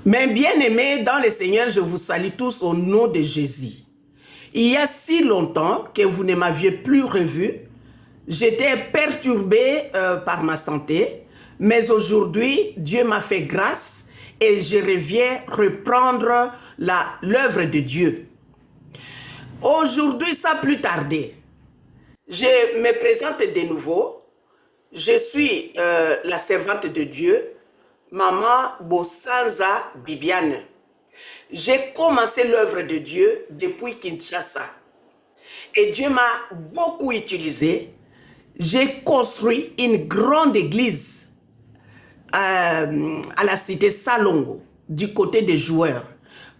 Mes bien-aimés dans le Seigneur, je vous salue tous au nom de Jésus. Il y a si longtemps que vous ne m'aviez plus revu. J'étais perturbé par ma santé, mais aujourd'hui, Dieu m'a fait grâce et je reviens reprendre l'œuvre de Dieu. Aujourd'hui, sans plus tarder, je me présente de nouveau. Je suis la servante de Dieu, Maman Bosanza Bibiane. J'ai commencé l'œuvre de Dieu depuis Kinshasa. Et Dieu m'a beaucoup utilisé. J'ai construit une grande église à la cité Salongo, du côté des joueurs.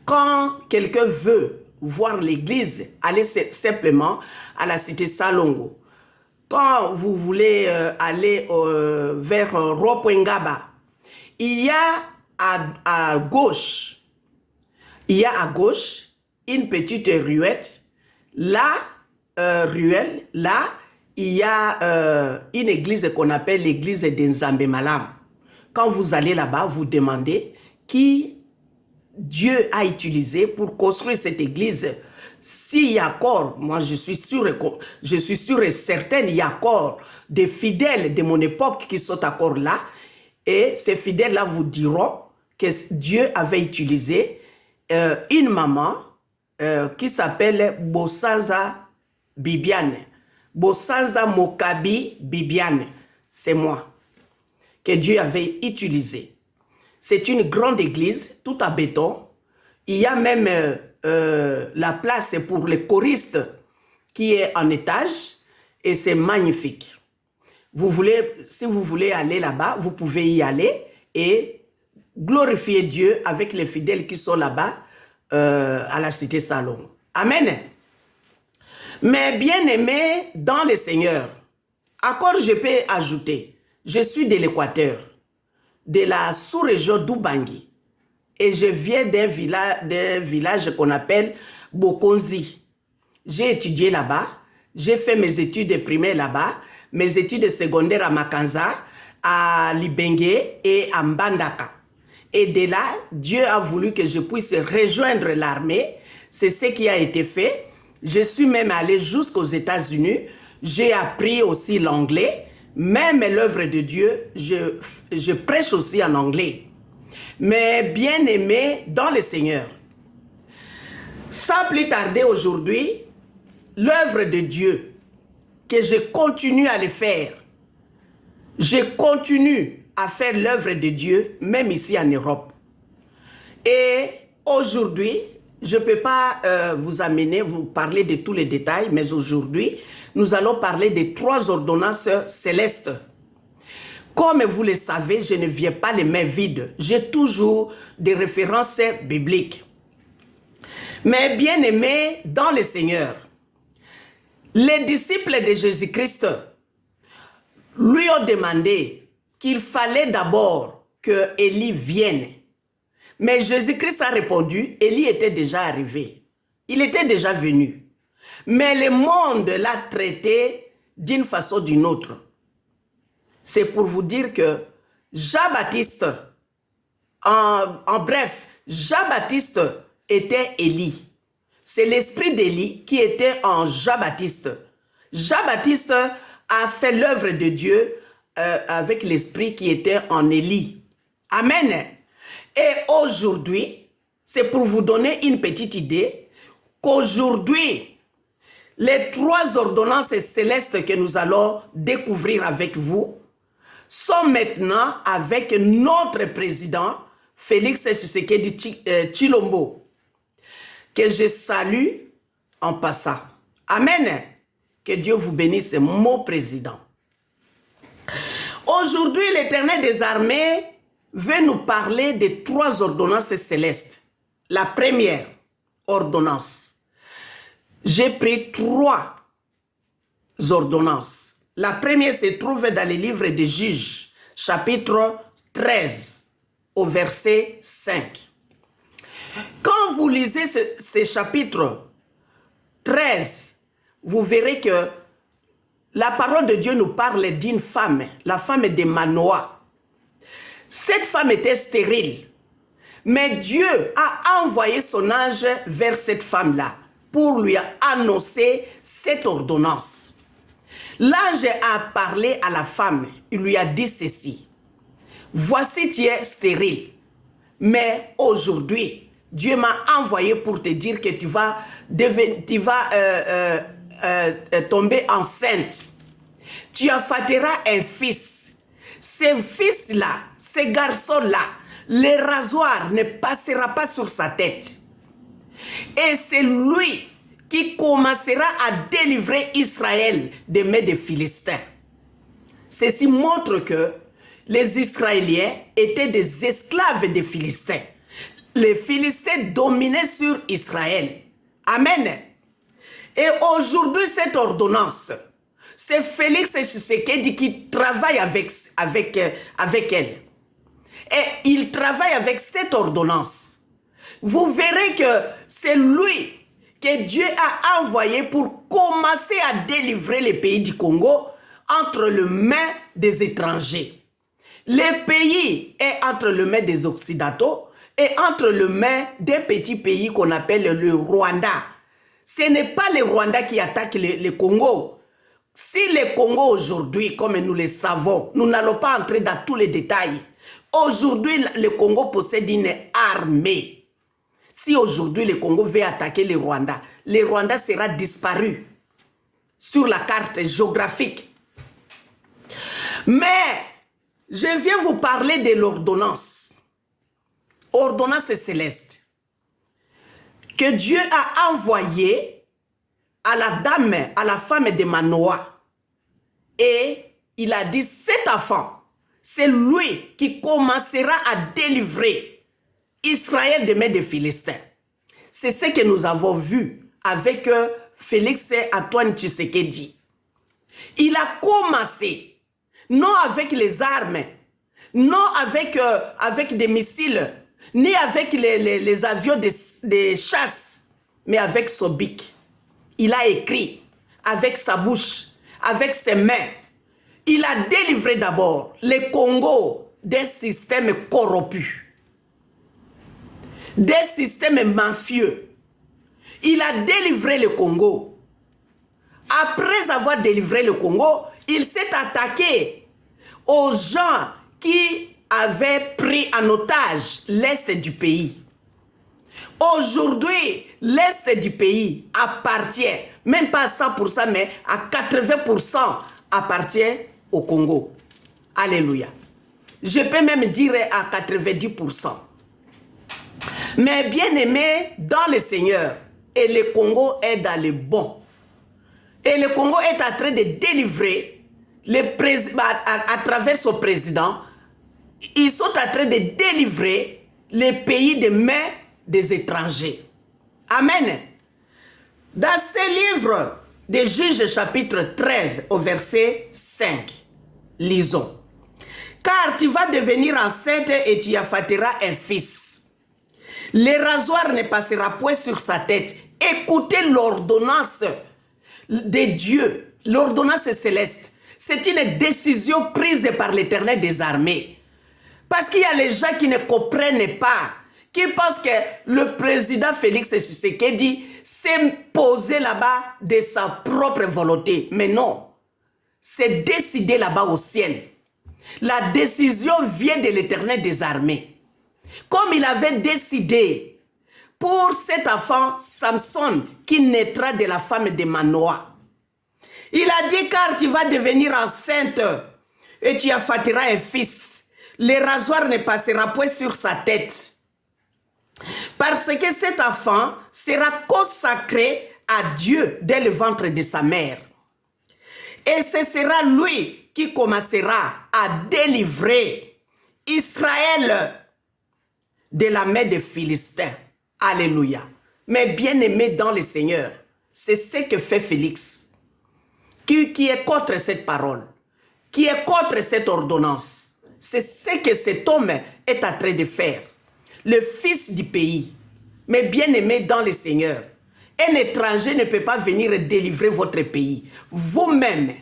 Quand quelqu'un veut voir l'église, allez simplement à la cité Salongo. Quand vous voulez aller vers Ropwengaba, il y a à gauche, une petite ruelle. Là, il y a une église qu'on appelle l'église de Nzambe Malam. Quand vous allez là-bas, vous demandez qui Dieu a utilisé pour construire cette église. S'il y a encore, moi je suis sûre et certaine, il y a encore des fidèles de mon époque qui sont encore là. Et ces fidèles-là vous diront que Dieu avait utilisé une maman qui s'appelle Bosanza Bibiane. Bosanza Mokabi Bibiane. C'est moi que Dieu avait utilisé. C'est une grande église, tout en béton. Il y a même la place pour les choristes qui est en étage et c'est magnifique. Si vous voulez aller là-bas, vous pouvez y aller et glorifier Dieu avec les fidèles qui sont là-bas à la cité Salon. Amen. Mais bien-aimés dans le Seigneur, encore je peux ajouter, je suis de l'Équateur, de la sous-région d'Ubangi, et je viens d'un village qu'on appelle Bokonzi. J'ai étudié là-bas, j'ai fait mes études primaires là-bas, mes études secondaires à Makanza, à Libengue et à Mbandaka. Et de là, Dieu a voulu que je puisse rejoindre l'armée. C'est ce qui a été fait. Je suis même allé jusqu'aux États-Unis. J'ai appris aussi l'anglais. Même l'œuvre de Dieu, je prêche aussi en anglais. Mais bien aimé dans le Seigneur, sans plus tarder aujourd'hui, l'œuvre de Dieu, que je continue à le faire. Je continue à faire l'œuvre de Dieu, même ici en Europe. Et aujourd'hui, je ne peux pas vous parler de tous les détails, mais aujourd'hui, nous allons parler des 3 ordonnances célestes. Comme vous le savez, je ne viens pas les mains vides. J'ai toujours des références bibliques. Mais bien aimés dans le Seigneur, les disciples de Jésus-Christ lui ont demandé qu'il fallait d'abord que Élie vienne. Mais Jésus-Christ a répondu, Élie était déjà arrivé. Il était déjà venu. Mais le monde l'a traité d'une façon ou d'une autre. C'est pour vous dire que Jean-Baptiste, en bref, Jean-Baptiste était Élie. C'est l'esprit d'Élie qui était en Jean-Baptiste. Jean-Baptiste a fait l'œuvre de Dieu avec l'esprit qui était en Élie. Amen. Et aujourd'hui, c'est pour vous donner une petite idée qu'aujourd'hui, les 3 ordonnances célestes que nous allons découvrir avec vous sont maintenant avec notre président, Félix Tshisekedi Tshilombo, que je salue en passant. Amen. Que Dieu vous bénisse, mon président. Aujourd'hui, l'Éternel des armées veut nous parler des 3 ordonnances célestes. La première ordonnance. J'ai pris 3 ordonnances. La première se trouve dans le livre des Juges, chapitre 13, au verset 5. Quand vous lisez ce chapitre 13, vous verrez que la parole de Dieu nous parle d'une femme, la femme de Manoah. Cette femme était stérile, Mais Dieu a envoyé son ange vers cette femme-là pour lui annoncer cette ordonnance. L'ange a parlé à la femme, il lui a dit ceci. Voici, tu es stérile, mais aujourd'hui, Dieu m'a envoyé pour te dire que tu vas tomber enceinte. Tu enfanteras un fils. Ce fils-là, ce garçon-là, le rasoir ne passera pas sur sa tête. Et c'est lui qui commencera à délivrer Israël des mains des Philistins. Ceci montre que les Israéliens étaient des esclaves des Philistins. Les Philistins dominaient sur Israël. Amen. Et aujourd'hui, cette ordonnance, c'est Félix Tshisekedi qui travaille avec elle. Et il travaille avec cette ordonnance. Vous verrez que c'est lui que Dieu a envoyé pour commencer à délivrer le pays du Congo entre les mains des étrangers. Le pays est entre les mains des Occidentaux et entre les mains des petits pays qu'on appelle le Rwanda. Ce n'est pas le Rwanda qui attaque le Congo. Si le Congo aujourd'hui, comme nous le savons, nous n'allons pas entrer dans tous les détails. Aujourd'hui, le Congo possède une armée. Si aujourd'hui le Congo veut attaquer le Rwanda sera disparu sur la carte géographique. Mais je viens vous parler de l'ordonnance. Ordonnance céleste. Que Dieu a envoyé à la dame, à la femme de Manoah. Et il a dit, cet enfant, c'est lui qui commencera à délivrer Israël des mains des Philistins. C'est ce que nous avons vu avec Félix Antoine Tshisekedi. Il a commencé, non avec les armes, non avec des missiles, ni avec les avions de chasse, mais avec son bic. Il a écrit avec sa bouche, avec ses mains. Il a délivré d'abord le Congo d'un système corrompu, des systèmes mafieux. Il a délivré le Congo. Après avoir délivré le Congo, il s'est attaqué aux gens qui avaient pris en otage l'Est du pays. Aujourd'hui, l'Est du pays appartient, même pas à 100%, mais à 80% appartient au Congo. Alléluia. Je peux même dire à 90%. Mais bien aimé dans le Seigneur, et le Congo est dans le bon. Et le Congo est en train de délivrer à travers son président. Ils sont en train de délivrer les pays des mains des étrangers. Amen. Dans ce livre des Juges chapitre 13 au verset 5, lisons. Car tu vas devenir enceinte et tu enfanteras un fils. Le rasoir ne passera point sur sa tête. Écoutez l'ordonnance de Dieu, l'ordonnance céleste. C'est une décision prise par l'Éternel des armées. Parce qu'il y a les gens qui ne comprennent pas, qui pensent que le président Félix Tshisekedi s'est posé là-bas de sa propre volonté. Mais non, c'est décidé là-bas au ciel. La décision vient de l'Éternel des armées. Comme il avait décidé pour cet enfant Samson qui naîtra de la femme de Manoah. Il a dit, car tu vas devenir enceinte et tu enfanteras un fils. Le rasoir ne passera point sur sa tête. Parce que cet enfant sera consacré à Dieu dès le ventre de sa mère. Et ce sera lui qui commencera à délivrer Israël de la main des Philistins. Alléluia. Mais bien aimé dans le Seigneur, c'est ce que fait Félix, qui est contre cette parole, qui est contre cette ordonnance. C'est ce que cet homme est en train de faire. Le fils du pays, mais bien aimé dans le Seigneur, un étranger ne peut pas venir délivrer votre pays. Vous-même,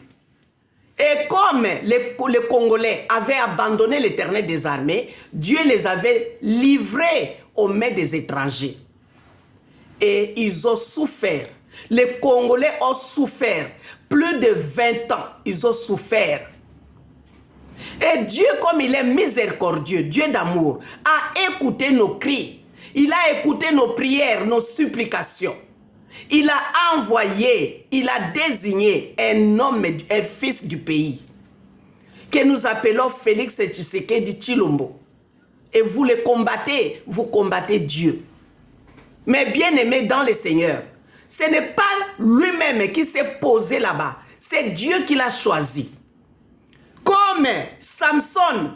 Et comme les Congolais avaient abandonné l'Éternel des armées, Dieu les avait livrés aux mains des étrangers. Et ils ont souffert. Les Congolais ont souffert. Plus de 20 ans, ils ont souffert. Et Dieu, comme il est miséricordieux, Dieu d'amour, a écouté nos cris. Il a écouté nos prières, nos supplications. Il a envoyé, il a désigné un homme, un fils du pays, que nous appelons Félix Tshisekedi Tshilombo. Et vous le combattez, vous combattez Dieu. Mais bien aimé dans le Seigneur, ce n'est pas lui-même qui s'est posé là-bas, c'est Dieu qui l'a choisi. Comme Samson,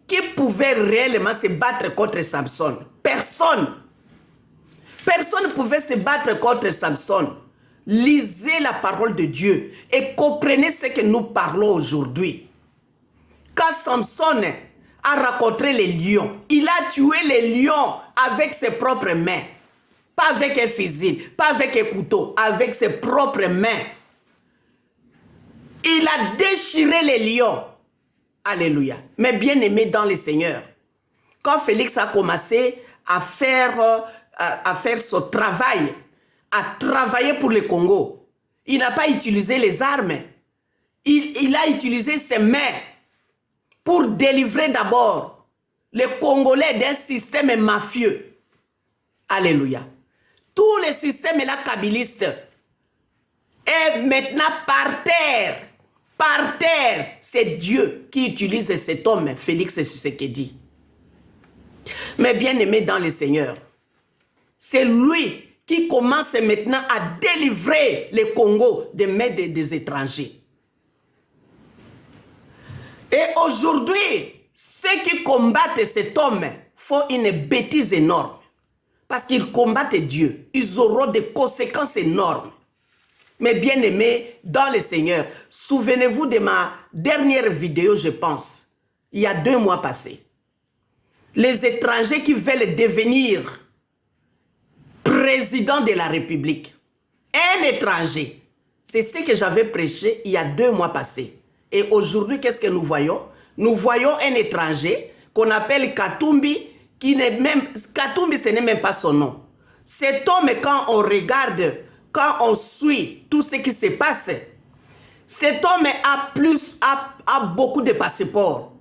qui pouvait réellement se battre contre Samson? Personne. Personne ne pouvait se battre contre Samson. Lisez la parole de Dieu et comprenez ce que nous parlons aujourd'hui. Quand Samson a rencontré les lions, il a tué les lions avec ses propres mains. Pas avec un fusil, pas avec un couteau, avec ses propres mains. Il a déchiré les lions. Alléluia. Mais bien aimé dans le Seigneur, quand Félix a commencé à faire son travail, à travailler pour le Congo, il n'a pas utilisé les armes. Il a utilisé ses mains pour délivrer d'abord les Congolais d'un système mafieux. Alléluia. Tout le système là kabiliste est maintenant par terre. Par terre, c'est Dieu qui utilise cet homme, Félix Tshisekedi. Mais bien aimé dans le Seigneur, c'est lui qui commence maintenant à délivrer le Congo des mains des étrangers. Et aujourd'hui, ceux qui combattent cet homme font une bêtise énorme. Parce qu'ils combattent Dieu. Ils auront des conséquences énormes. Mais bien aimés dans le Seigneur, souvenez-vous de ma dernière vidéo, je pense, il y a 2 mois passés. Les étrangers qui veulent devenir président de la République. Un étranger. C'est ce que j'avais prêché il y a 2 mois passés. Et aujourd'hui, qu'est-ce que nous voyons? Nous voyons un étranger qu'on appelle Katumbi, qui n'est même... Katumbi, ce n'est même pas son nom. Cet homme, quand on regarde, quand on suit tout ce qui se passe, cet homme a beaucoup de passeports.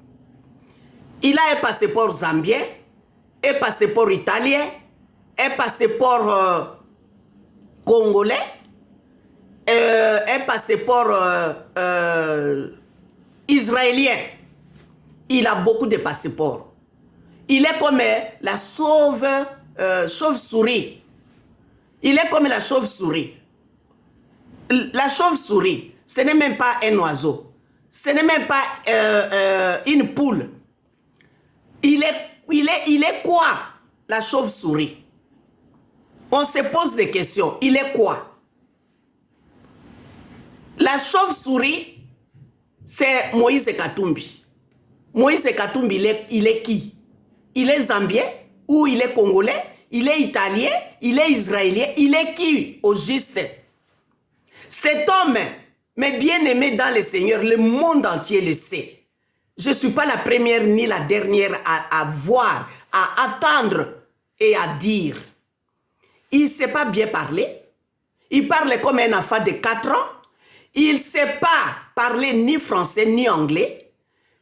Il a un passeport zambien, un passeport italien, un passeport congolais, un passeport israélien. Il a beaucoup de passeports. Il est comme la chauve-souris. Il est comme la chauve-souris. La chauve-souris, ce n'est même pas un oiseau. Ce n'est même pas une poule. Il est quoi, la chauve-souris? On se pose des questions. Il est quoi? La chauve-souris, c'est Moïse Katumbi. Moïse Katumbi, il est qui? Il est zambien ou il est congolais? Il est italien? Il est israélien? Il est qui au juste? Cet homme, mais bien aimé dans le Seigneur, le monde entier le sait. Je ne suis pas la première ni la dernière à voir, à attendre et à dire. Il ne sait pas bien parler. Il parle comme un enfant de 4 ans. Il ne sait pas parler ni français ni anglais.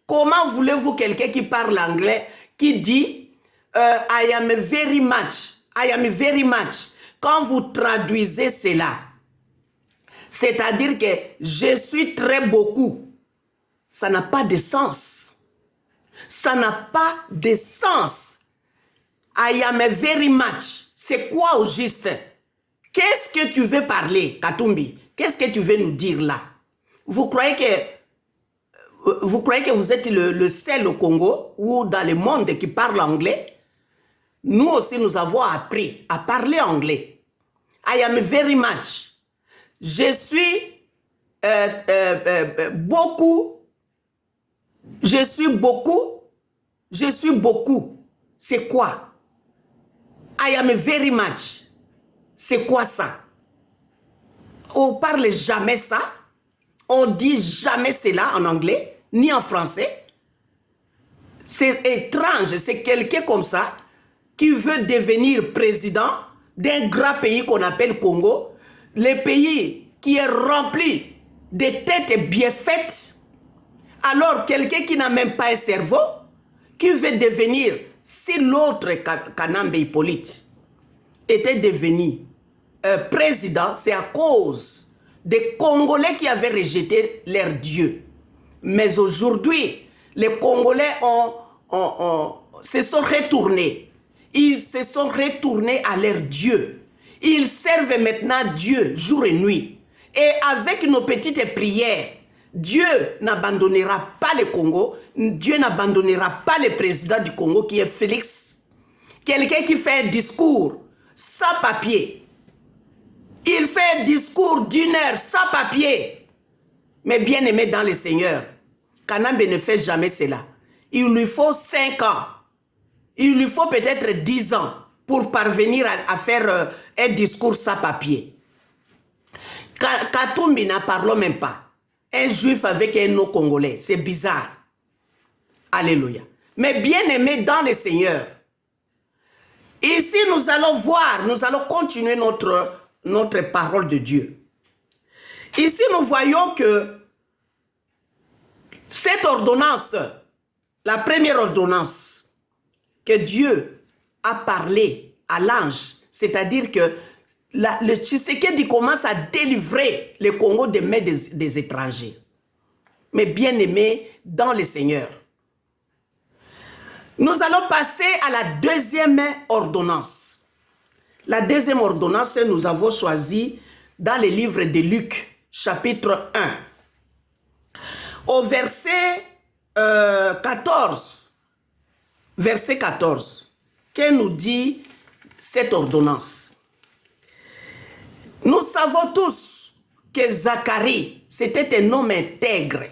Comment voulez-vous quelqu'un qui parle anglais, qui dit I am very much, I am very much. Quand vous traduisez cela, c'est-à-dire que je suis très beaucoup, ça n'a pas de sens. Ça n'a pas de sens. I am very much. C'est quoi au juste? Qu'est-ce que tu veux parler, Katumbi? Qu'est-ce que tu veux nous dire là? Vous croyez que vous êtes le seul au Congo ou dans le monde qui parle anglais? Nous aussi, nous avons appris à parler anglais. I am very much. Je suis beaucoup. Je suis beaucoup. Je suis beaucoup. C'est quoi? I am very much. C'est quoi ça? On ne parle jamais ça. On dit jamais cela en anglais, ni en français. C'est étrange, c'est quelqu'un comme ça qui veut devenir président d'un grand pays qu'on appelle Congo, le pays qui est rempli de têtes bien faites. Alors quelqu'un qui n'a même pas un cerveau, qui veut devenir, si l'autre Kanambe Hippolyte était devenu président, c'est à cause des Congolais qui avaient rejeté leur Dieu. Mais aujourd'hui, les Congolais se sont retournés. Ils se sont retournés à leur Dieu. Ils servent maintenant Dieu jour et nuit. Et avec nos petites prières, Dieu n'abandonnera pas le Congo. Dieu n'abandonnera pas le président du Congo qui est Félix. Quelqu'un qui fait un discours sans papier. Il fait un discours d'1 heure sans papier. Mais bien aimé dans le Seigneur, Kanambe ne fait jamais cela. Il lui faut 5 ans. Il lui faut peut-être 10 ans pour parvenir à faire un discours sans papier. Katumbi n'en parlons même pas. Un juif avec un nom congolais, c'est bizarre. Alléluia. Mais bien aimé dans le Seigneur, ici nous allons voir, nous allons continuer notre parole de Dieu. Ici nous voyons que cette ordonnance, la première ordonnance que Dieu a parlé à l'ange, c'est-à-dire que le Tshisekedi commence à délivrer le Congo des mains des étrangers. Mais bien aimé dans le Seigneur. Nous allons passer à la deuxième ordonnance. La deuxième ordonnance, nous avons choisi dans le livre de Luc, chapitre 1. Au verset 14, que nous dit cette ordonnance. Nous savons tous que Zacharie, c'était un homme intègre.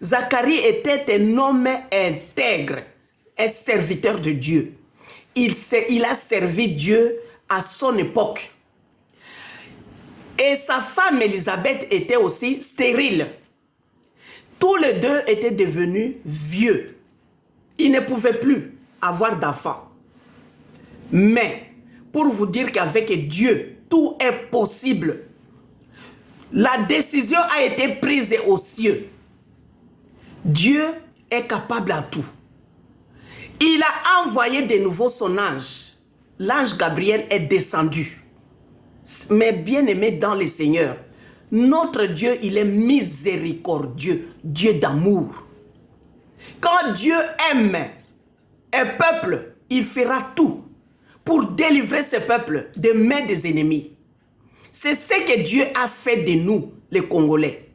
Zacharie était un homme intègre, un serviteur de Dieu. Il a servi Dieu à son époque. Et sa femme Élisabeth était aussi stérile. Tous les deux étaient devenus vieux. Ils ne pouvaient plus avoir d'enfants. Mais, pour vous dire qu'avec Dieu, tout est possible. La décision a été prise aux cieux. Dieu est capable à tout. Il a envoyé de nouveau son ange. L'ange Gabriel est descendu. Mais bien aimé dans le Seigneur, notre Dieu, il est miséricordieux, Dieu d'amour. Quand Dieu aime un peuple, il fera tout pour délivrer ce peuple des mains des ennemis. C'est ce que Dieu a fait de nous, les Congolais.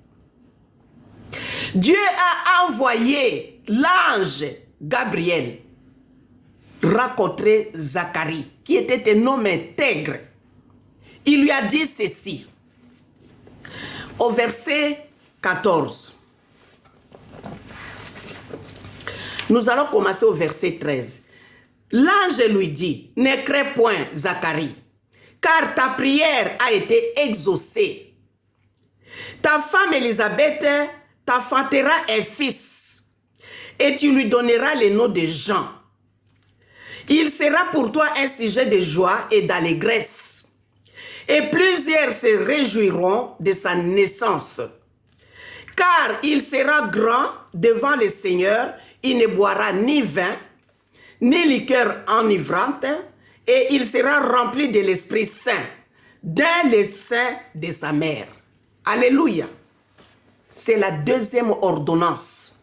Dieu a envoyé l'ange Gabriel rencontrer Zacharie, qui était un homme intègre. Il lui a dit ceci, au verset 14. Nous allons commencer au verset 13. L'ange lui dit, ne crains point, Zacharie, car ta prière a été exaucée. Ta femme Élisabeth t'enfantera un fils, et tu lui donneras le nom de Jean. Il sera pour toi un sujet de joie et d'allégresse, et plusieurs se réjouiront de sa naissance. Car il sera grand devant le Seigneur, il ne boira ni vin, ni liqueur enivrante, et il sera rempli de l'Esprit Saint, dans le sein de sa mère. Alléluia. C'est la deuxième ordonnance.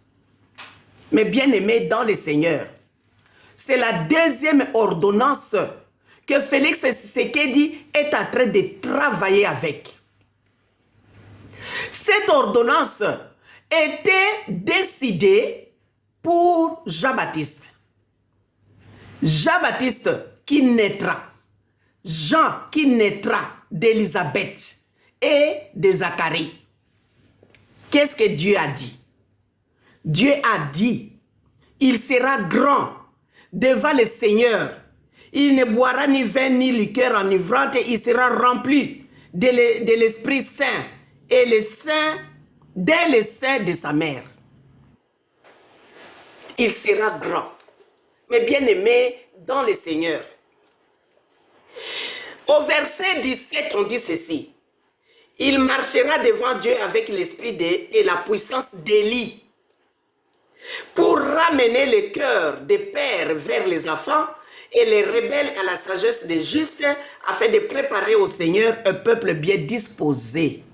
Mais bien aimé dans le Seigneur, c'est la deuxième ordonnance que Félix Tshisekedi est en train de travailler avec. Cette ordonnance était décidée pour Jean-Baptiste. Jean-Baptiste qui naîtra. Jean qui naîtra d'Élisabeth et de Zacharie. Qu'est-ce que Dieu a dit? Dieu a dit, il sera grand devant le Seigneur. Il ne boira ni vin ni liqueur enivrante, il sera rempli de l'Esprit Saint. Et le Saint dès le sein de sa mère. Il sera grand. Mais bien aimé dans le Seigneur. Au verset 17, on dit ceci. Il marchera devant Dieu avec l'esprit et la puissance d'Élie pour ramener le cœur des pères vers les enfants et les rebelles à la sagesse des justes afin de préparer au Seigneur un peuple bien disposé.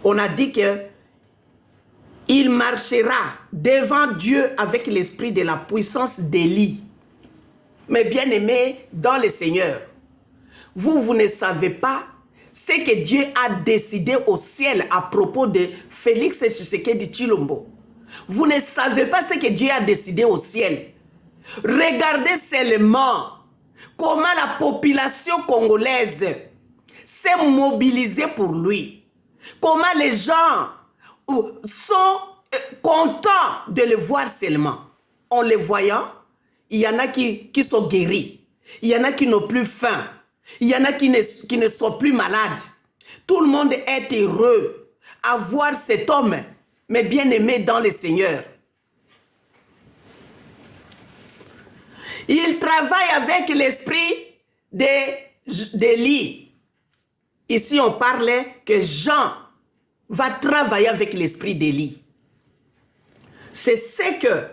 On a dit que il marchera devant Dieu avec l'esprit de la puissance d'Élie. Mais bien aimé dans le Seigneur, vous ne savez pas ce que Dieu a décidé au ciel à propos de Félix Tshisekedi Tshilombo. Vous ne savez pas ce que Dieu a décidé au ciel. Regardez seulement comment la population congolaise s'est mobilisée pour lui. Comment les gens sont contents de le voir seulement. En le voyant, il y en a qui sont guéris. Il y en a qui n'ont plus faim. Il y en a qui ne sont plus malades. Tout le monde est heureux à voir cet homme, mais bien aimé dans le Seigneur. Il travaille avec l'esprit d'Élie. Ici, on parlait que Jean va travailler avec l'esprit d'Élie. C'est ce que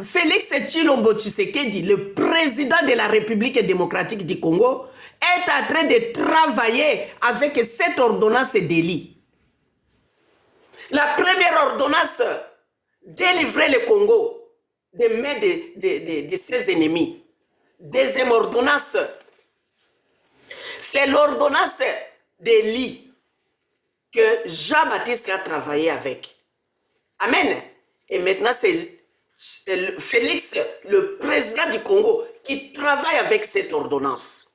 Félix Tshilombo Tshisekedi, le président de la République démocratique du Congo, est en train de travailler avec cette ordonnance d'Élie. La première ordonnance délivrer le Congo des mains de ses ennemis. Deuxième ordonnance, c'est l'ordonnance d'Élie que Jean-Baptiste a travaillé avec. Amen. Et maintenant, c'est Félix, le président du Congo, qui travaille avec cette ordonnance.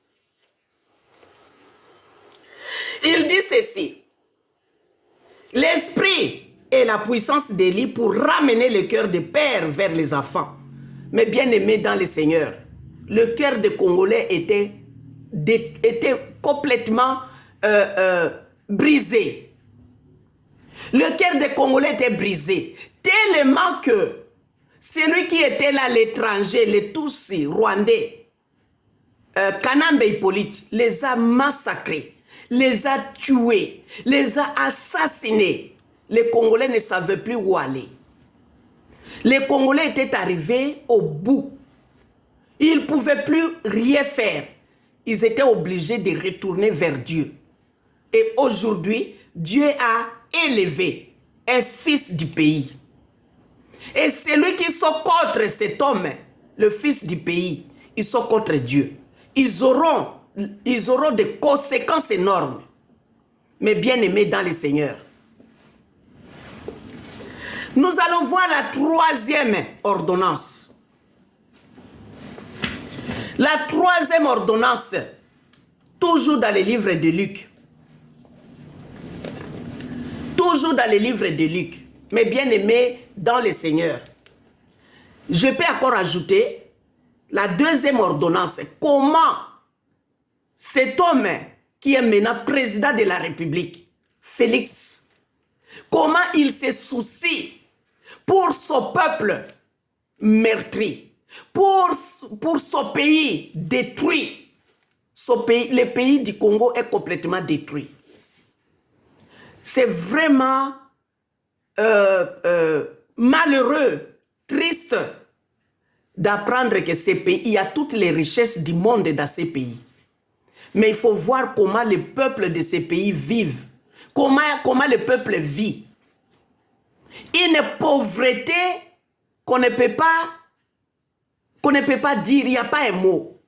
Il dit ceci. L'esprit et la puissance d'Élie pour ramener le cœur des pères vers les enfants. Mais bien aimé dans le Seigneur, le cœur des Congolais était complètement brisé. Le cœur des Congolais était brisé. Tellement que celui qui était là, l'étranger, les Tutsis rwandais, Kanambe Hippolyte, les a massacrés, les a tués, les a assassinés. Les Congolais ne savaient plus où aller. Les Congolais étaient arrivés au bout. Ils ne pouvaient plus rien faire. Ils étaient obligés de retourner vers Dieu. Et aujourd'hui, Dieu a élevé un fils du pays. Et celui qui sont contre cet homme, le fils du pays, ils sont contre Dieu. Ils auront des conséquences énormes. Mais bien aimés dans le Seigneur. Nous allons voir la troisième ordonnance. La troisième ordonnance, toujours dans le livre de Luc. Toujours dans le livre de Luc. Mais bien aimé dans le Seigneur. Je peux encore ajouter la deuxième ordonnance. Comment cet homme qui est maintenant président de la République, Félix, comment il se soucie pour son peuple meurtri, pour son pays détruit. Le pays du Congo est complètement détruit. C'est vraiment malheureux, triste d'apprendre que ces pays, il y a toutes les richesses du monde dans ces pays. Mais il faut voir comment les peuples de ces pays vivent. Comment le peuple vit. Une pauvreté qu'on ne peut pas dire, il n'y a pas un mot.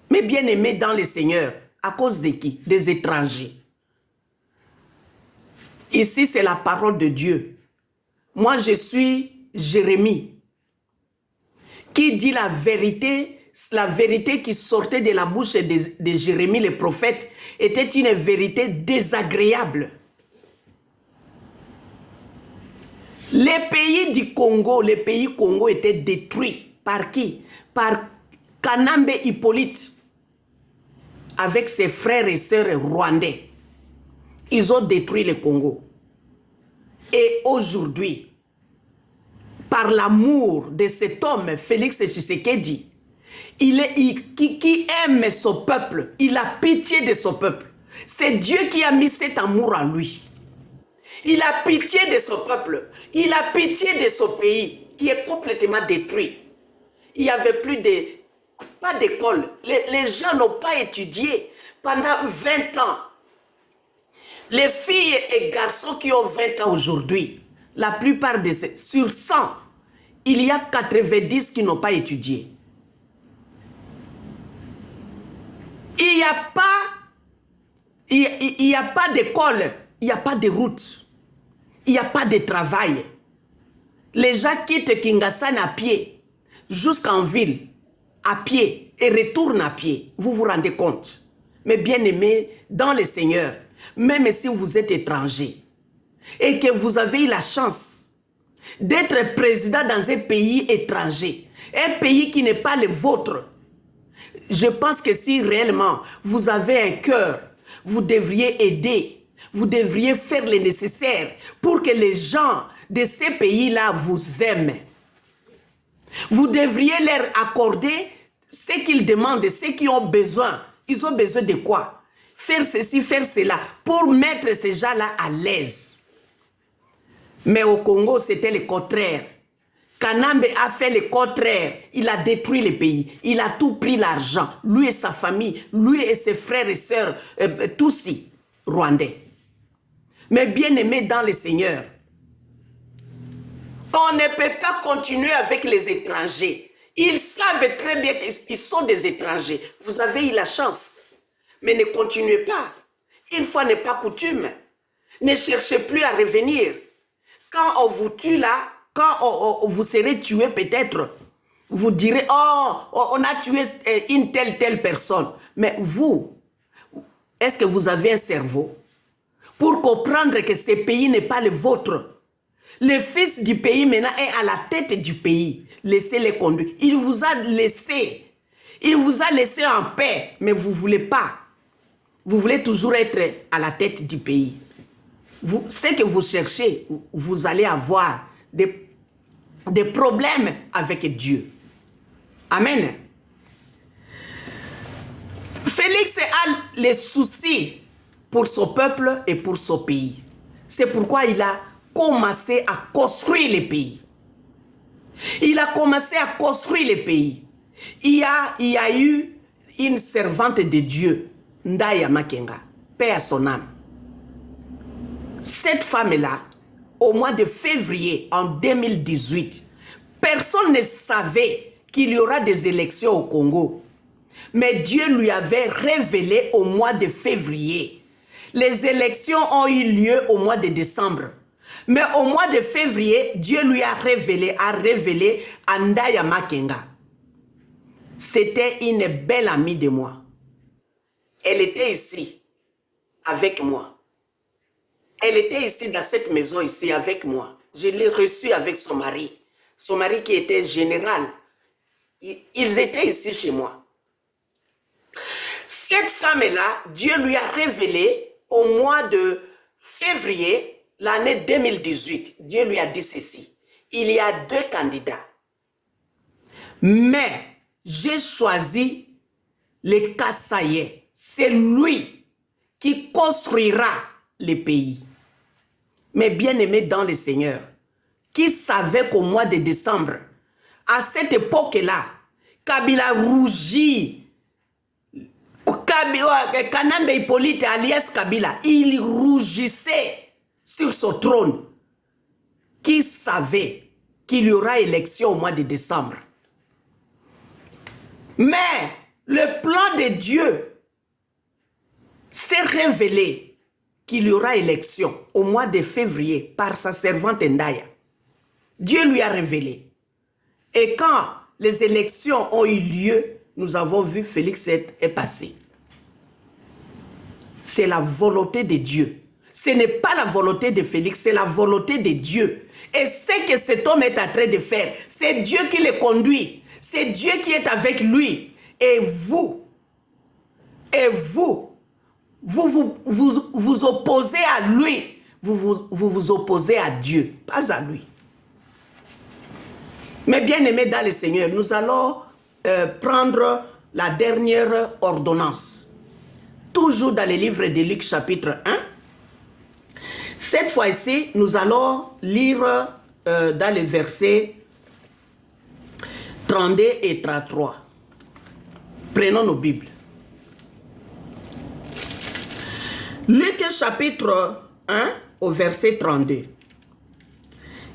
Mais bien aimé dans le Seigneur, à cause de qui? Des étrangers. Ici, c'est la parole de Dieu. Moi, je suis Jérémie, qui dit la vérité qui sortait de la bouche de Jérémie le prophète était une vérité désagréable. Les pays du Congo, les pays Congo étaient détruits. Par qui? Par Kanambe Hippolyte. avec ses frères et sœurs rwandais. Ils ont détruit le Congo. Et aujourd'hui, par l'amour de cet homme, Félix Tshisekedi, qui aime son peuple, il a pitié de son peuple. C'est Dieu qui a mis cet amour en lui. Il a pitié de son peuple. Il a pitié de son pays qui est complètement détruit. Il n'y avait pas d'école. Les gens n'ont pas étudié pendant 20 ans. Les filles et garçons qui ont 20 ans aujourd'hui, la plupart de ces, sur 100, il y a 90 qui n'ont pas étudié. Il n'y a pas d'école, il n'y a pas de route, il n'y a pas de travail. Les gens quittent Kingasane à pied, jusqu'en ville, à pied, et retournent à pied. Vous vous rendez compte? Mais bien aimés dans le Seigneur, même si vous êtes étranger, et que vous avez eu la chance d'être président dans un pays étranger, un pays qui n'est pas le vôtre, je pense que si réellement vous avez un cœur, vous devriez aider, vous devriez faire le nécessaire pour que les gens de ces pays-là vous aiment. Vous devriez leur accorder ce qu'ils demandent, ce qu'ils ont besoin. Ils ont besoin de quoi? Faire ceci, faire cela, pour mettre ces gens-là à l'aise. Mais au Congo, c'était le contraire. Kanambe a fait le contraire. Il a détruit le pays. Il a tout pris l'argent. Lui et sa famille, lui et ses frères et sœurs, tous rwandais. Mais bien aimés dans le Seigneur, on ne peut pas continuer avec les étrangers. Ils savent très bien qu'ils sont des étrangers. Vous avez eu la chance. Mais ne continuez pas. Une fois n'est pas coutume. Ne cherchez plus à revenir. Quand on vous tue là, quand vous serez tué peut-être, vous direz, oh, on a tué une telle personne. Mais vous, est-ce que vous avez un cerveau pour comprendre que ce pays n'est pas le vôtre? Le fils du pays maintenant est à la tête du pays. Laissez-les conduire. Il vous a laissé. Il vous a laissé en paix, mais vous ne voulez pas. Vous voulez toujours être à la tête du pays. Ce que vous cherchez, vous allez avoir des problèmes avec Dieu. Amen. Félix a les soucis pour son peuple et pour son pays. C'est pourquoi il a commencé à construire le pays. Il a commencé à construire le pays. Il y a eu une servante de Dieu, Ndaya Makenga, paix à son âme. Cette femme-là, au mois de février en 2018, personne ne savait qu'il y aura des élections au Congo. Mais Dieu lui avait révélé au mois de février. Les élections ont eu lieu au mois de décembre. Mais au mois de février, Dieu lui a révélé à Ndaya Makenga. C'était une belle amie de moi. Elle était ici, avec moi. Elle était ici, dans cette maison ici, avec moi. Je l'ai reçue avec son mari. Son mari qui était général. Ils étaient ici chez moi. Cette femme-là, Dieu lui a révélé au mois de février, l'année 2018. Dieu lui a dit ceci. Il y a 2 candidats. Mais j'ai choisi le Kassaye. C'est lui qui construira le pays. Mais bien aimé dans le Seigneur, qui savait qu'au mois de décembre, à cette époque-là, Kabila rougit. Kanambe Hippolyte alias Kabila, il rougissait sur son trône. Qui savait qu'il y aura élection au mois de décembre? Mais le plan de Dieu s'est révélé qu'il y aura élection au mois de février par sa servante Ndaya. Dieu lui a révélé. Et quand les élections ont eu lieu, nous avons vu Félix est passé. C'est la volonté de Dieu. Ce n'est pas la volonté de Félix, c'est la volonté de Dieu. Et ce que cet homme est en train de faire, c'est Dieu qui le conduit. C'est Dieu qui est avec lui. Et vous, Et vous opposez à lui. Vous opposez à Dieu, pas à lui. Mais bien aimés dans le Seigneur, nous allons prendre la dernière ordonnance. Toujours dans le livre de Luc chapitre 1. Cette fois-ci, nous allons lire dans les versets 32 et 33. Prenons nos Bibles. Luc chapitre 1 au verset 32.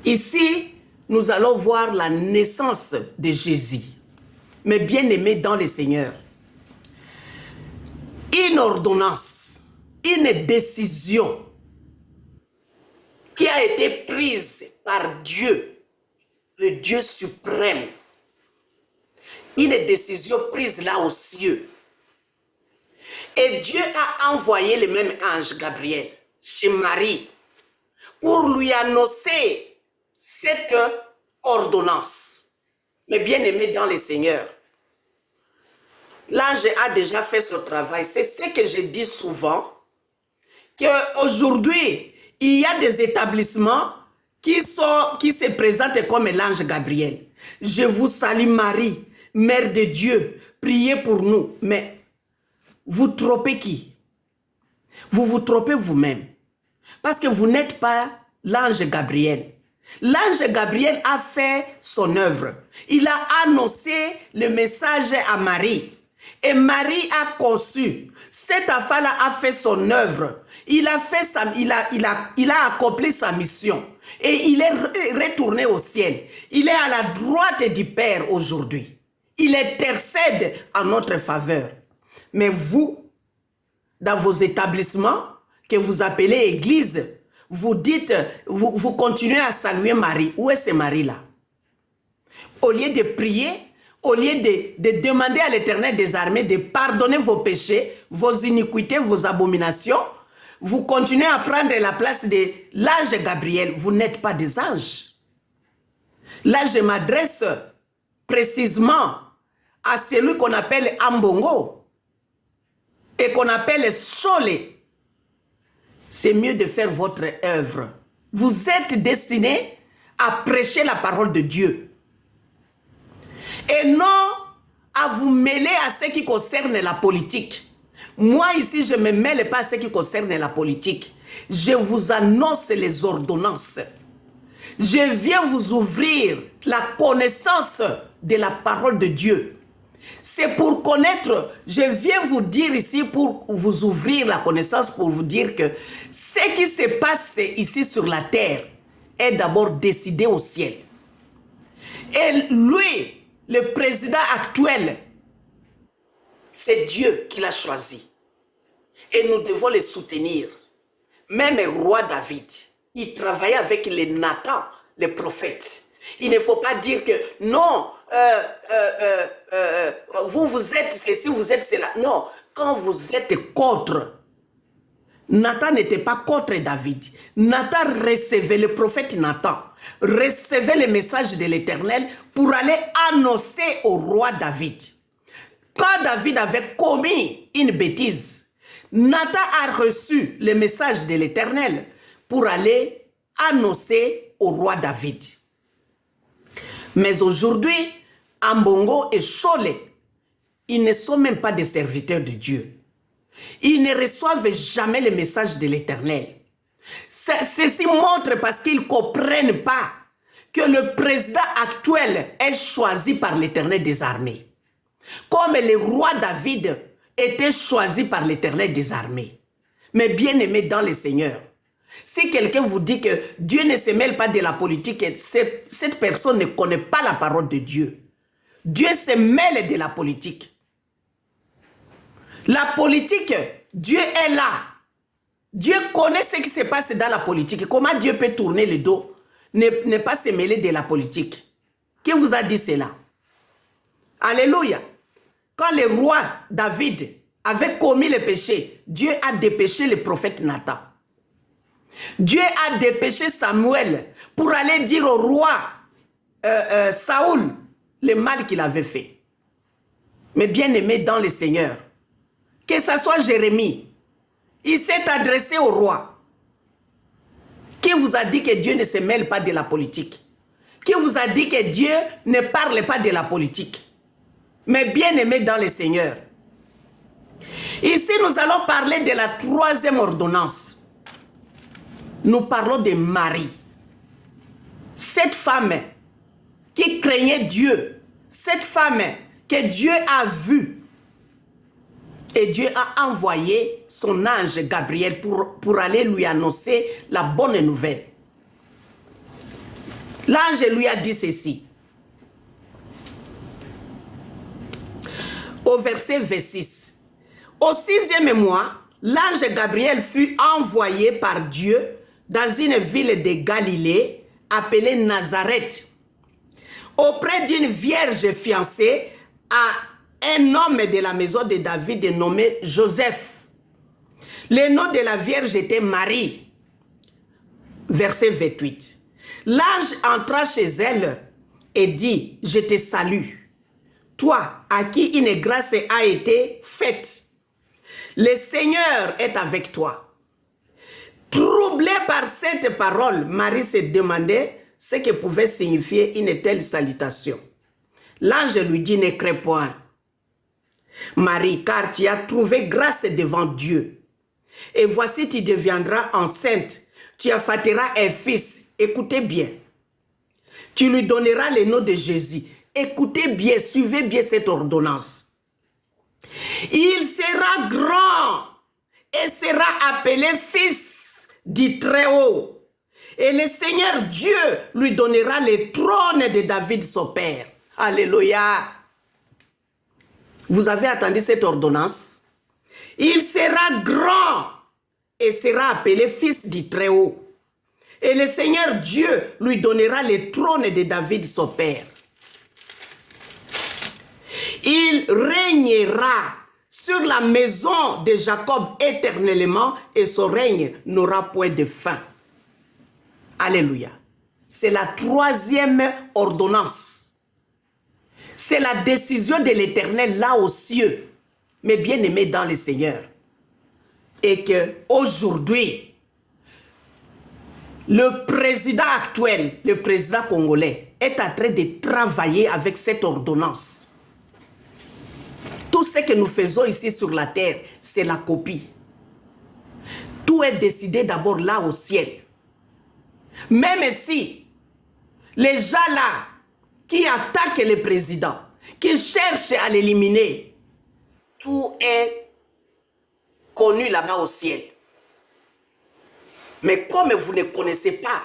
Ici, nous allons voir la naissance de Jésus. Mais bien aimé dans le Seigneur. Une ordonnance, une décision qui a été prise par Dieu, le Dieu suprême. Une décision prise là aux cieux. Et Dieu a envoyé le même ange Gabriel chez Marie pour lui annoncer cette ordonnance. Mais bien aimé dans le Seigneur, l'ange a déjà fait son travail. C'est ce que je dis souvent, qu'aujourd'hui, il y a des établissements qui se présentent comme l'ange Gabriel. Je vous salue Marie, Mère de Dieu, priez pour nous. Mais vous trompez qui? Vous vous trompez vous-même. Parce que vous n'êtes pas l'ange Gabriel. L'ange Gabriel a fait son œuvre. Il a annoncé le message à Marie. Et Marie a conçu. Cet enfant-là a fait son œuvre. Il a accompli sa mission. Et il est retourné au ciel. Il est à la droite du Père aujourd'hui. Il intercède en notre faveur. Mais vous, dans vos établissements que vous appelez église, vous dites, vous continuez à saluer Marie. Où est ce Marie-là? Au lieu de prier, au lieu de demander à l'Éternel des armées de pardonner vos péchés, vos iniquités, vos abominations, vous continuez à prendre la place de l'ange Gabriel. Vous n'êtes pas des anges. Là, je m'adresse précisément à celui qu'on appelle Ambongo et qu'on appelle Sholé. C'est mieux de faire votre œuvre. Vous êtes destiné à prêcher la parole de Dieu. Et non à vous mêler à ce qui concerne la politique. Moi ici, je ne me mêle pas à ce qui concerne la politique. Je vous annonce les ordonnances. Je viens vous ouvrir la connaissance de la parole de Dieu. C'est pour connaître, je viens vous dire ici pour vous ouvrir la connaissance, pour vous dire que ce qui se passe ici sur la terre est d'abord décidé au ciel. Et lui, le président actuel, c'est Dieu qui l'a choisi. Et nous devons le soutenir. Même le roi David, il travaillait avec les Nathan, les prophètes. Il ne faut pas dire que non, vous êtes ceci, vous êtes cela. Non, quand vous êtes contre, Nathan n'était pas contre David. Nathan recevait, le prophète Nathan, recevait le message de l'Éternel pour aller annoncer au roi David. Quand David avait commis une bêtise, Nathan a reçu le message de l'Éternel pour aller annoncer au roi David. Mais aujourd'hui, Ambongo et Sholé, ils ne sont même pas des serviteurs de Dieu. Ils ne reçoivent jamais le message de l'Éternel. Ceci montre parce qu'ils ne comprennent pas que le président actuel est choisi par l'Éternel des armées. Comme le roi David était choisi par l'Éternel des armées. Mais bien aimé dans le Seigneur, si quelqu'un vous dit que Dieu ne se mêle pas de la politique, cette personne ne connaît pas la parole de Dieu. Dieu se mêle de la politique. La politique, Dieu est là. Dieu connaît ce qui se passe dans la politique. Comment Dieu peut tourner le dos, ne pas se mêler de la politique? Qui vous a dit cela? Alléluia. Quand le roi David avait commis le péché, Dieu a dépêché le prophète Nathan. Dieu a dépêché Samuel pour aller dire au roi Saoul le mal qu'il avait fait. Mais bien aimé dans le Seigneur, que ce soit Jérémie, il s'est adressé au roi. Qui vous a dit que Dieu ne se mêle pas de la politique? Qui vous a dit que Dieu ne parle pas de la politique? Mais bien aimé dans le Seigneur. Ici, nous allons parler de la troisième ordonnance. Nous parlons de Marie. Cette femme qui craignait Dieu. Cette femme que Dieu a vue. Et Dieu a envoyé son ange Gabriel pour aller lui annoncer la bonne nouvelle. L'ange lui a dit ceci. Au verset 26. Au 6e mois, l'ange Gabriel fut envoyé par Dieu dans une ville de Galilée appelée Nazareth, auprès d'une vierge fiancée à un homme de la maison de David nommé Joseph. Le nom de la vierge était Marie. Verset 28. L'ange entra chez elle et dit, « Je te salue, toi à qui une grâce a été faite. Le Seigneur est avec toi. » Troublée par cette parole, Marie se demandait ce que pouvait signifier une telle salutation. L'ange lui dit, « Ne crains point, Marie, car tu as trouvé grâce devant Dieu. Et voici, tu deviendras enceinte, tu enfanteras un fils. » Écoutez bien. Tu lui donneras le nom de Jésus. Écoutez bien, suivez bien cette ordonnance. Il sera grand et sera appelé fils du Très-Haut. Et le Seigneur Dieu lui donnera le trône de David son père. Alléluia. Vous avez attendu cette ordonnance? Il sera grand et sera appelé fils du Très-Haut. Et le Seigneur Dieu lui donnera le trône de David son père. Il régnera sur la maison de Jacob éternellement et son règne n'aura point de fin. Alléluia. C'est la troisième ordonnance. C'est la décision de l'Éternel là aux cieux, mais bien aimé dans le Seigneur. Et que aujourd'hui, le président actuel, le président congolais, est en train de travailler avec cette ordonnance. Tout ce que nous faisons ici sur la terre, c'est la copie. Tout est décidé d'abord là au ciel. Même si les gens là qui attaquent le président, qui cherchent à l'éliminer, tout est connu là-bas au ciel. Mais comme vous ne connaissez pas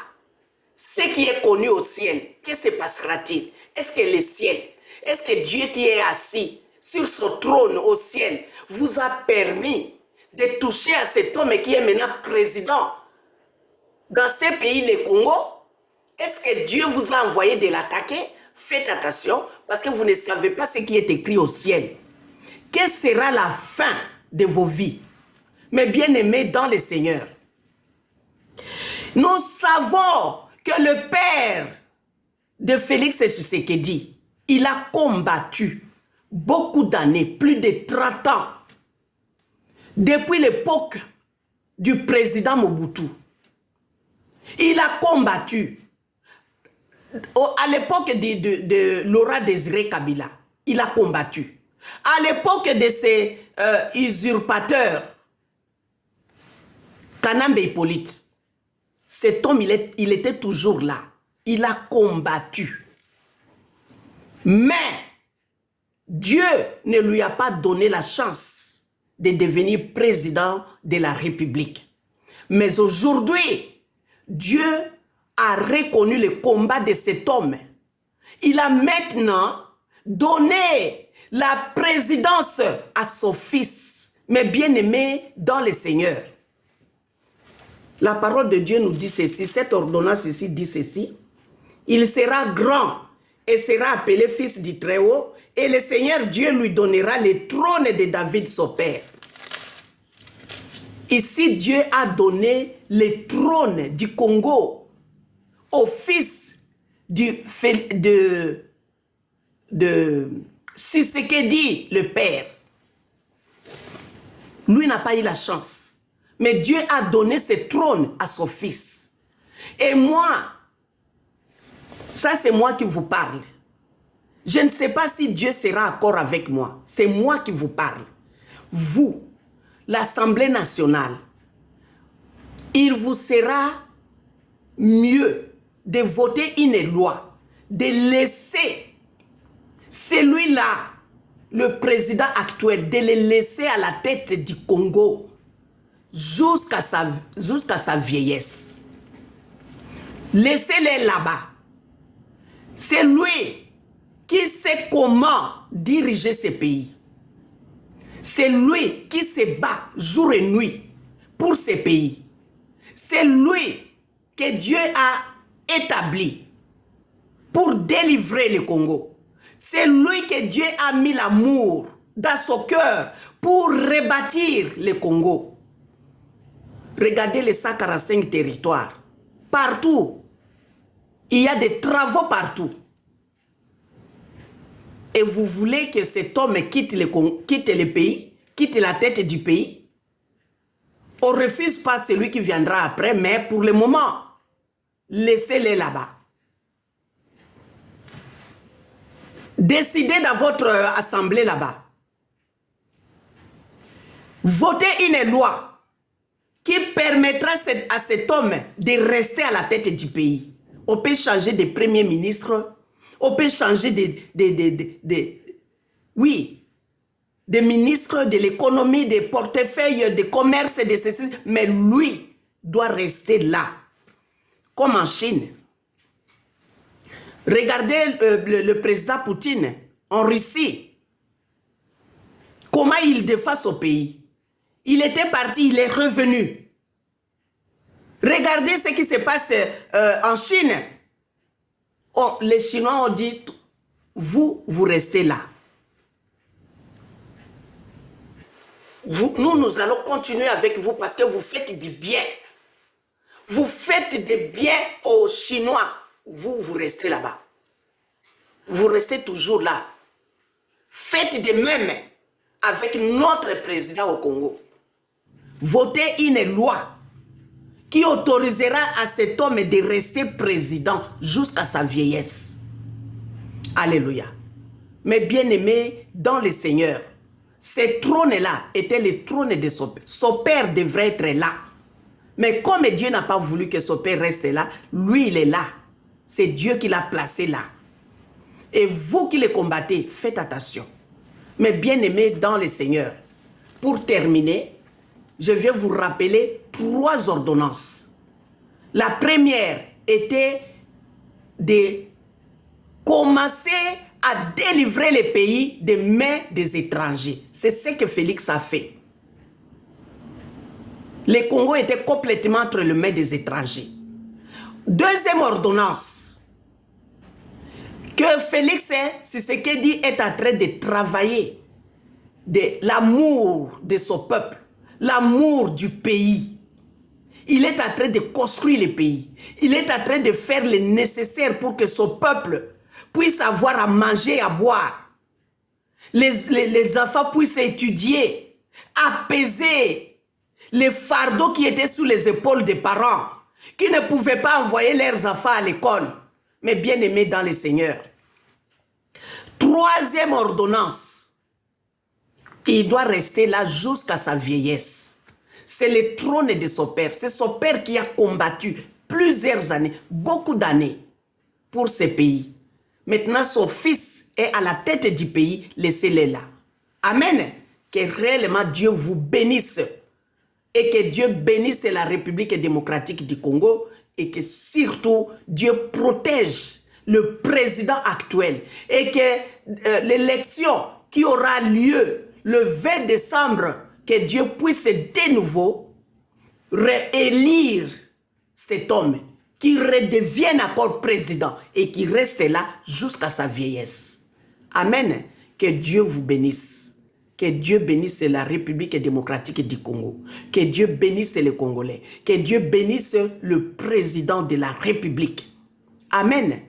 ce qui est connu au ciel, qu'est-ce qui se passera-t-il? Est-ce que le ciel, est-ce que Dieu qui est assis sur son trône au ciel vous a permis de toucher à cet homme qui est maintenant président dans ce pays, le Congo? Est-ce que Dieu vous a envoyé de l'attaquer? Faites attention parce que vous ne savez pas ce qui est écrit au ciel. Quelle sera la fin de vos vies? Mais bien aimés dans le Seigneur, nous savons que le père de Félix Tshisekedi, il a combattu beaucoup d'années, plus de 30 ans, depuis l'époque du président Mobutu. Il a combattu à l'époque de Laurent Désiré Kabila. Il a combattu. À l'époque de ces usurpateurs, Kanambe Hippolyte, cet homme, il était toujours là. Il a combattu. Mais Dieu ne lui a pas donné la chance de devenir président de la République. Mais aujourd'hui, Dieu a reconnu le combat de cet homme. Il a maintenant donné la présidence à son fils, mais bien aimé dans le Seigneur. La parole de Dieu nous dit ceci, cette ordonnance ici dit ceci. Il sera grand et sera appelé fils du Très-Haut, et le Seigneur Dieu lui donnera le trône de David son père. Ici, Dieu a donné le trône du Congo au fils de Tshisekedi, le père. Lui n'a pas eu la chance. Mais Dieu a donné ce trône à son fils. Et moi, ça c'est moi qui vous parle. Je ne sais pas si Dieu sera d'accord avec moi. C'est moi qui vous parle. Vous, l'Assemblée nationale, il vous sera mieux de voter une loi, de laisser celui-là, le président actuel, de le laisser à la tête du Congo jusqu'à sa vieillesse. Laissez-les là-bas. C'est lui qui sait comment diriger ce pays. C'est lui qui se bat jour et nuit pour ce pays. C'est lui que Dieu a établi pour délivrer le Congo. C'est lui que Dieu a mis l'amour dans son cœur pour rebâtir le Congo. Regardez les 145 territoires. Partout, il y a des travaux partout. Et vous voulez que cet homme quitte le pays, quitte la tête du pays? On ne refuse pas celui qui viendra après, mais pour le moment, laissez-les là-bas. Décidez dans votre assemblée là-bas. Votez une loi qui permettra à cet homme de rester à la tête du pays. On peut changer de premier ministre, on peut changer des ministres de l'économie, des portefeuilles, de commerce, de ceci, mais lui doit rester là, comme en Chine. Regardez le président Poutine en Russie. Comment il défend son pays. Il était parti, il est revenu. Regardez ce qui se passe en Chine. Oh, les Chinois ont dit, vous restez là. Nous allons continuer avec vous parce que vous faites du bien. Vous faites du bien aux Chinois. Vous restez là-bas. Vous restez toujours là. Faites de même avec notre président au Congo. Votez une loi qui autorisera à cet homme de rester président jusqu'à sa vieillesse. Alléluia. Mais bien aimé dans le Seigneur, ce trône-là était le trône de son père. Son père devrait être là. Mais comme Dieu n'a pas voulu que son père reste là, lui il est là. C'est Dieu qui l'a placé là. Et vous qui le combattez, faites attention. Mais bien aimé dans le Seigneur, pour terminer, je vais vous rappeler 3 ordonnances. La première était de commencer à délivrer les pays des mains des étrangers. C'est ce que Félix a fait. Le Congo était complètement entre les mains des étrangers. Deuxième ordonnance, que Félix Tshisekedi est en train de travailler de l'amour de son peuple, l'amour du pays. Il est en train de construire le pays. Il est en train de faire le nécessaire pour que son peuple puisse avoir à manger, à boire. Les enfants puissent étudier, apaiser les fardeaux qui étaient sous les épaules des parents, qui ne pouvaient pas envoyer leurs enfants à l'école, mais bien aimés dans le Seigneur. Troisième ordonnance, il doit rester là jusqu'à sa vieillesse. C'est le trône de son père. C'est son père qui a combattu plusieurs années, beaucoup d'années pour ce pays. Maintenant, son fils est à la tête du pays, laissez-le là. Amen. Que réellement Dieu vous bénisse et que Dieu bénisse la République démocratique du Congo et que surtout Dieu protège le président actuel et que l'élection qui aura lieu le 20 décembre, que Dieu puisse de nouveau réélire cet homme qui redevienne encore président et qui reste là jusqu'à sa vieillesse. Amen. Que Dieu vous bénisse. Que Dieu bénisse la République démocratique du Congo. Que Dieu bénisse les Congolais. Que Dieu bénisse le président de la République. Amen.